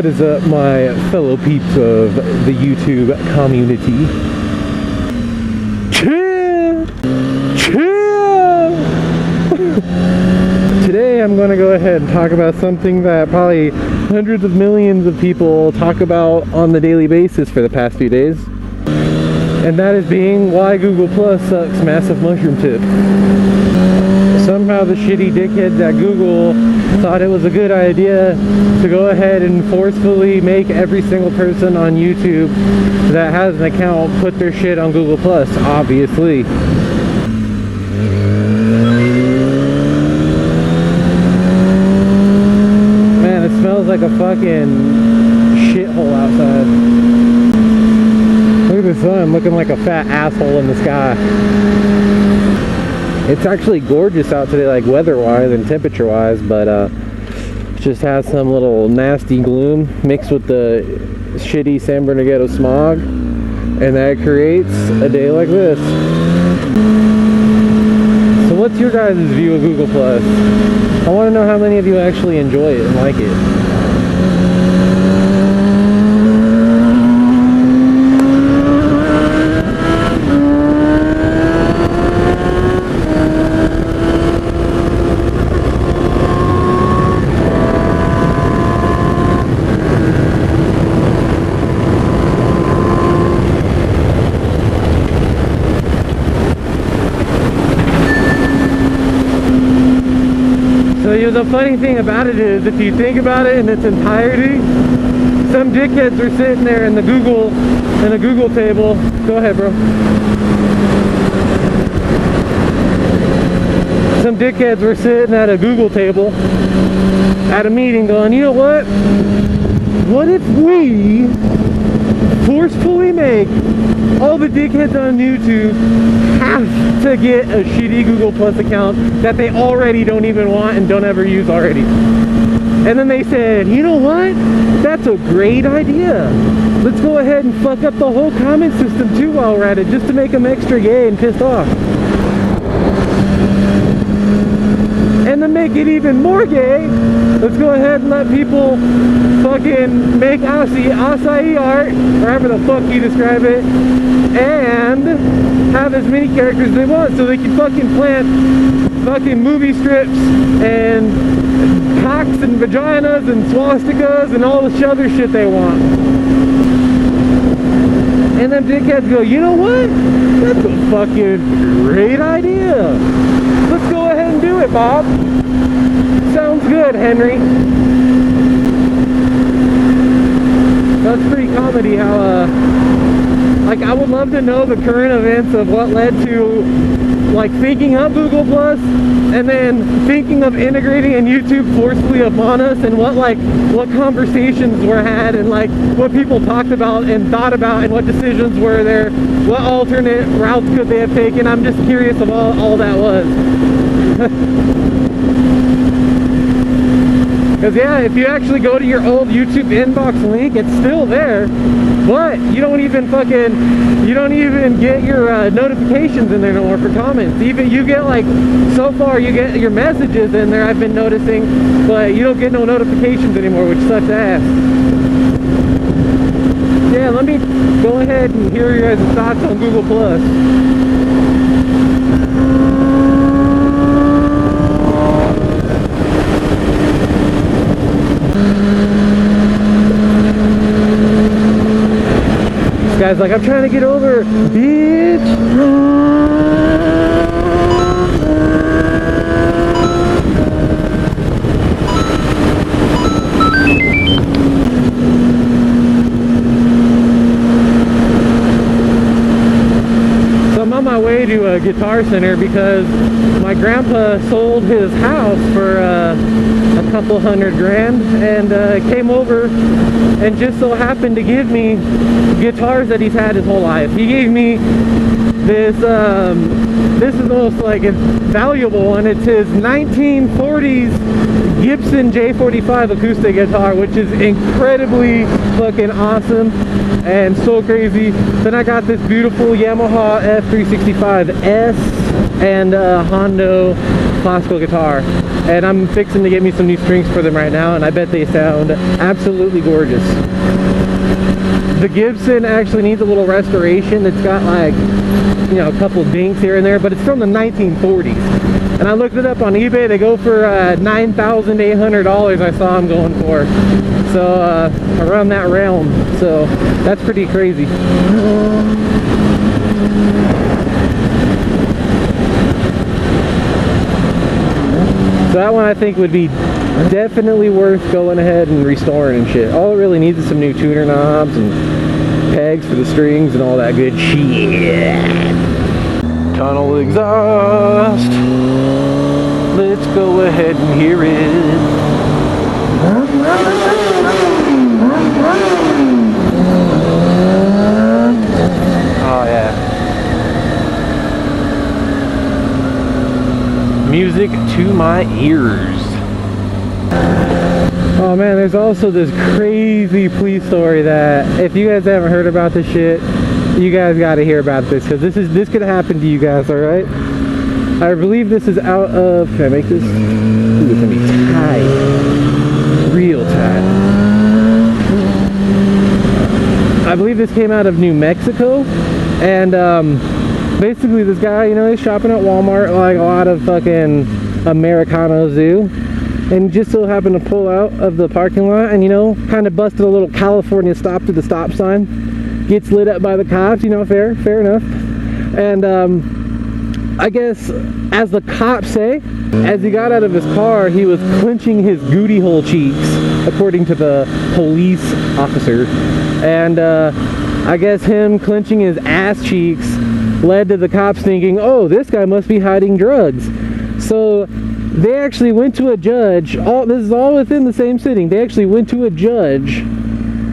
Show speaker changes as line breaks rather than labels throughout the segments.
What is up, my fellow peeps of the YouTube community? Chill! Chill! Today I'm going to go ahead and talk about something that probably hundreds of millions of people talk about on the daily basis for the past few days. And that is being why Google Plus sucks massive mushroom tip. Somehow the shitty dickheads at Google thought it was a good idea to go ahead and forcefully make every single person on YouTube that has an account put their shit on Google Plus, obviously. Man, it smells like a fucking shithole outside. Look at the sun looking like a fat asshole in the sky. It's actually gorgeous out today, like weather-wise and temperature-wise, but it just has some little nasty gloom mixed with the shitty San Bernardino smog, and that creates a day like this. So what's your guys' view of Google Plus? I want to know how many of you actually enjoy it and like it. The funny thing about it is, if you think about it in its entirety, some dickheads are sitting there in the Google table. Go ahead, bro. Some dickheads were sitting at a Google table at a meeting going, you know what? What if we forcefully make all the dickheads on YouTube have to get a shitty Google Plus account that they already don't even want and don't ever use already? And then they said, you know what? That's a great idea. Let's go ahead and fuck up the whole comment system too while we're at it, just to make them extra gay and pissed off. And to make it even more gay, let's go ahead and let people fucking make acai art, or however the fuck you describe it, and have as many characters as they want, so they can fucking plant fucking movie strips and cocks and vaginas and swastikas and all this other shit they want. And then dickheads go, you know what? That's a fucking great idea. Let's go ahead and do it, Bob. Sounds good, Henry. That's pretty comedy how, like, I would love to know the current events of what led to, like, thinking up Google Plus and then thinking of integrating in YouTube forcefully upon us, and what conversations were had, and like what people talked about and thought about, and what decisions were there, what alternate routes could they have taken. I'm just curious of all that was. Because yeah, if you actually go to your old YouTube inbox link, it's still there, but you don't even get your notifications in there no more for comments. Even you get, like, so far you get your messages in there, I've been noticing, but you don't get no notifications anymore, which sucks ass. Yeah, let me go ahead and hear your guys' thoughts on Google Plus. This guy's like, I'm trying to get over, bitch. So I'm on my way to a Guitar Center because my grandpa sold his house for a couple $100 grand, and came over and just so happened to give me guitars that he's had his whole life. He gave me this, this is the most, like, valuable one. It's his 1940s Gibson J45 acoustic guitar, which is incredibly fucking awesome and so crazy. Then I got this beautiful Yamaha F365S and a Hondo classical guitar. And I'm fixing to get me some new strings for them right now, and I bet they sound absolutely gorgeous. The Gibson actually needs a little restoration. It's got like, you know, a couple dinks here and there, but it's from the 1940s. And I looked it up on eBay. They go for $9,800. I saw them going for. So around that realm. So that's pretty crazy. So that one I think would be definitely worth going ahead and restoring and shit. All it really needs is some new tuner knobs and pegs for the strings and all that good shit. Tunnel exhaust. Let's go ahead and hear it. Oh yeah. Music to my ears. Oh man, there's also this crazy police story that if you guys haven't heard about this shit, you guys got to hear about this, because this could happen to you guys. All right, I believe this is out of, can I make this? Ooh, it's gonna be tight, real tight. I believe this came out of New Mexico, and basically this guy, you know, he's shopping at Walmart like a lot of fucking Americanos do, and just so happened to pull out of the parking lot and, you know, kind of busted a little California stop to the stop sign. Gets lit up by the cops, you know, fair enough. And I guess, as the cops say, as he got out of his car, he was clenching his gooty hole cheeks, according to the police officer. And I guess him clenching his ass cheeks led to the cops thinking, oh, this guy must be hiding drugs. So they actually went to a judge. This is all within the same sitting. They actually went to a judge,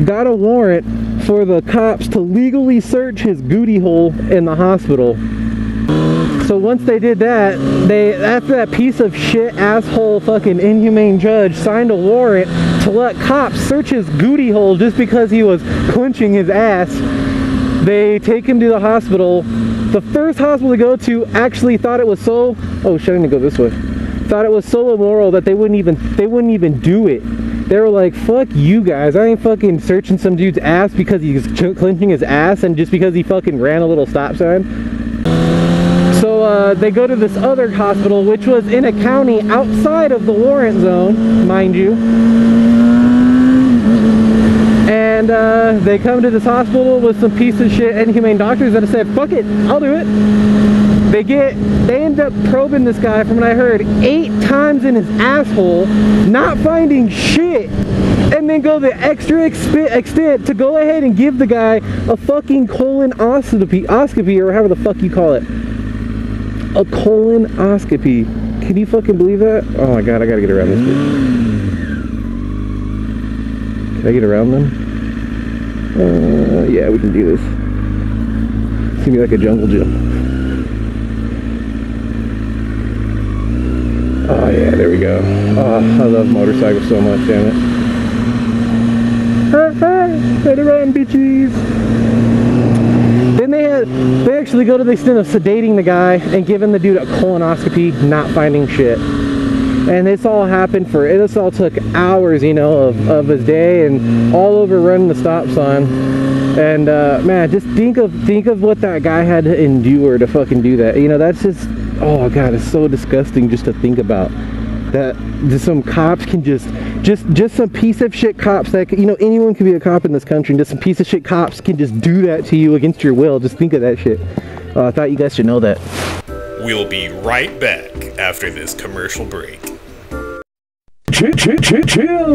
got a warrant for the cops to legally search his gooty hole in the hospital. So once they did that, after that piece of shit asshole fucking inhumane judge signed a warrant to let cops search his gooty hole just because he was clenching his ass, they take him to the hospital. The first hospital to go to actually thought it was so, oh shit, I need to go this way. Thought it was so immoral that they wouldn't even do it. They were like, fuck you guys, I ain't fucking searching some dude's ass because he's clenching his ass and just because he fucking ran a little stop sign. So they go to this other hospital, which was in a county outside of the warrant zone, mind you. And they come to this hospital with some piece of shit inhumane doctors that have said, fuck it, I'll do it. They end up probing this guy, from what I heard, 8 times in his asshole, not finding shit, and then go the extra extent to go ahead and give the guy a fucking colonoscopy, or however the fuck you call it. A colonoscopy. Can you fucking believe that? Oh my god, I gotta get around this bitch. Can I get around them? Yeah, we can do this. It's gonna be like a jungle gym. Oh yeah, there we go. Oh, I love motorcycles so much, damn it. Let it run, bitches. Then they actually go to the extent of sedating the guy and giving the dude a colonoscopy, not finding shit. And this all happened this all took hours, you know, of his day, and all over running the stop sign. And man, just think of what that guy had to endure to fucking do that. You know, that's just, oh god, it's so disgusting just to think about. That just some cops can just some piece of shit cops that, you know, anyone can be a cop in this country, and just some piece of shit cops can just do that to you against your will. Just think of that shit. I thought you guys should know that.
We'll be right back after this commercial break.
Chill.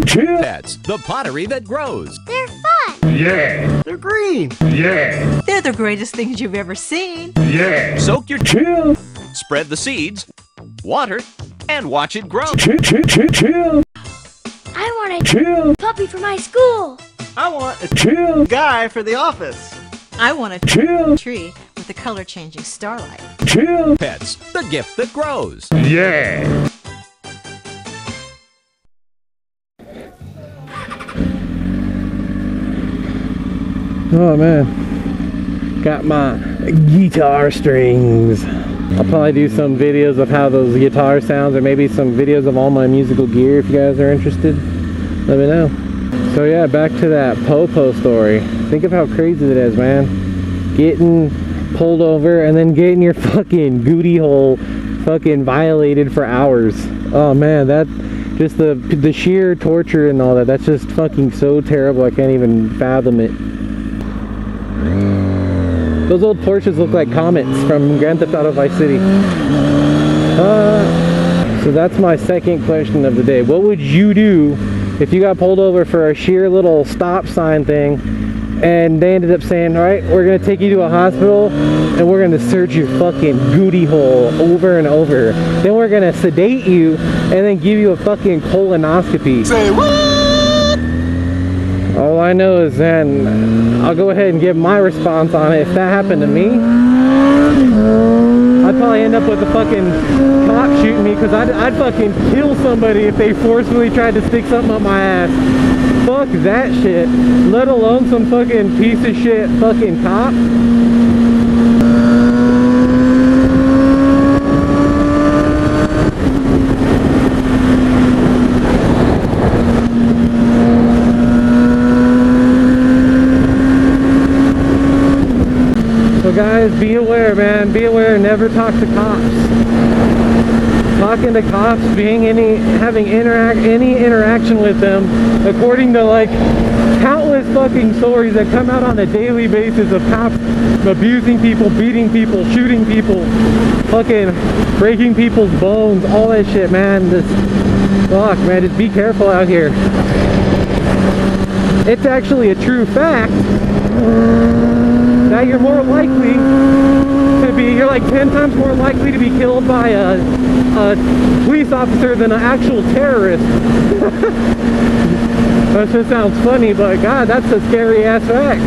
Pets, the pottery that grows.
They're fun.
Yeah.
They're green.
Yeah.
They're the greatest things you've ever seen.
Yeah. Soak your chill. Spread the seeds, water, and watch it grow. Chill.
I want a
Chill.
puppy for my school.
I want a
Chill.
guy for the office.
I want a
Chill.
tree with a color-changing starlight.
Chill. Pets, the gift that grows. Yeah.
Oh man, got my guitar strings. I'll probably do some videos of how those guitar sounds, or maybe some videos of all my musical gear if you guys are interested. Let me know. So yeah, back to that Popo story. Think of how crazy it is, man. Getting pulled over and then getting your fucking gooty hole fucking violated for hours. Oh man, that just the sheer torture and all that, that's just fucking so terrible. I can't even fathom it. Those old Porsches look like comets from Grand Theft Auto Vice City. So that's my second question of the day. What would you do if you got pulled over for a sheer little stop sign thing and they ended up saying, all right, we're gonna take you to a hospital and we're gonna search your fucking gooty hole over and over. Then we're gonna sedate you and then give you a fucking colonoscopy. Say what? All I know is then I'll go ahead and give my response on it. If that happened to me, I'd probably end up with a fucking cop shooting me, because I'd fucking kill somebody if they forcefully tried to stick something up my ass. Fuck that shit. Let alone some fucking piece of shit fucking cop. So guys, be aware, man. Be aware. Never talk to cops. Talking to cops, having any interaction with them, according to like countless fucking stories that come out on a daily basis of cops abusing people, beating people, shooting people, fucking breaking people's bones, all that shit, man. Just fuck, man. Just be careful out here. It's actually a true fact that you're more likely to be, you're like 10 times more likely to be killed by a police officer than an actual terrorist. That just sounds funny, but God, that's a scary ass fact.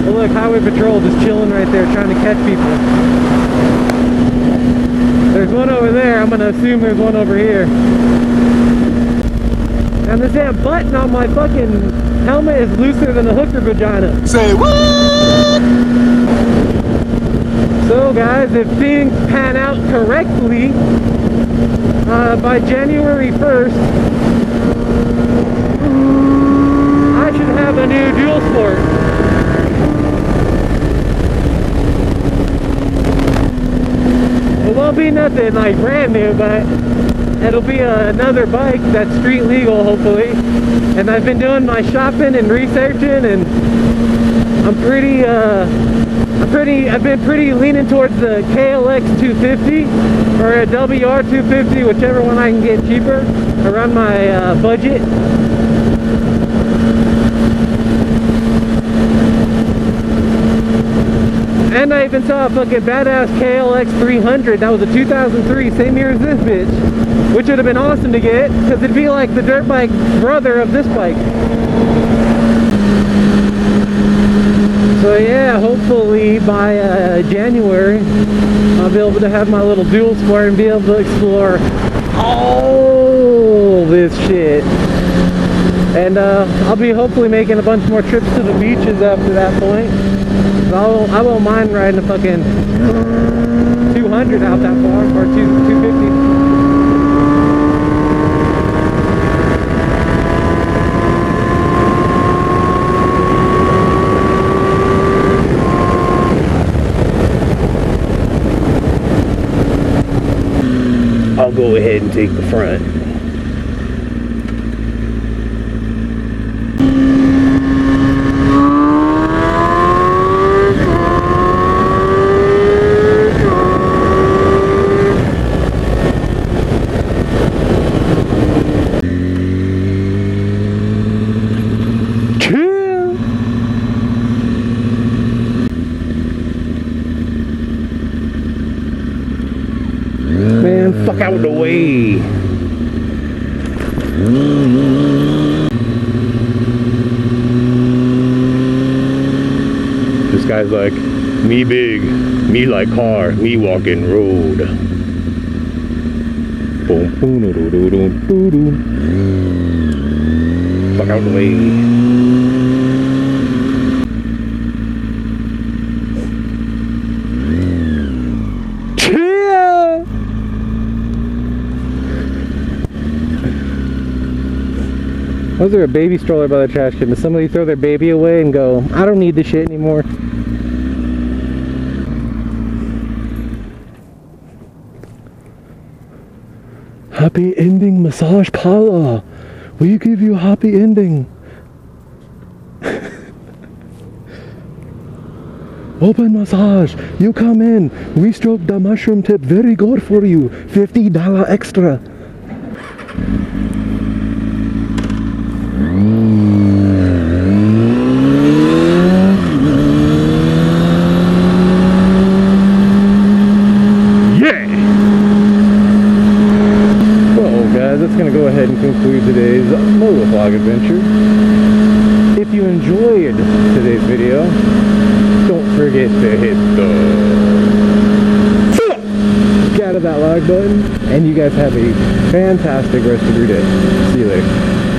Well, look, Highway Patrol just chilling right there trying to catch people. There's one over there. I'm gonna assume there's one over here. And this damn button on my fucking helmet is looser than a hooker vagina. Say what? So guys, if things pan out correctly, by January 1st, I should have a new dual sport. It won't be nothing like brand new, but it'll be another bike that's street legal, hopefully. And I've been doing my shopping and researching, and I've been pretty leaning towards the KLX 250 or a WR 250, whichever one I can get cheaper around my budget. And I even saw a fucking badass KLX 300. That was a 2003, same year as this bitch, which would have been awesome to get, because it'd be like the dirt bike brother of this bike. So yeah, hopefully by January, I'll be able to have my little dual sport and be able to explore all this shit. And I'll be hopefully making a bunch more trips to the beaches after that point. I won't mind riding a fucking 200 out that far, or 250. I'll go ahead and take the front. Fuck out of the way. This guy's like, me big, me like car, me walking road. Boom, boom, doo, doo, doo, doo, doo, doo. Fuck out of the way. Was there a baby stroller by the trash can? Does somebody throw their baby away and go, I don't need this shit anymore? Happy ending massage parlor. We give you happy ending. Open massage. You come in. We stroke the mushroom tip. Very good for you. $50 extra. That's going to go ahead and conclude today's motovlog adventure. If you enjoyed today's video, don't forget to hit the out of that like button, and you guys have a fantastic rest of your day. See you later.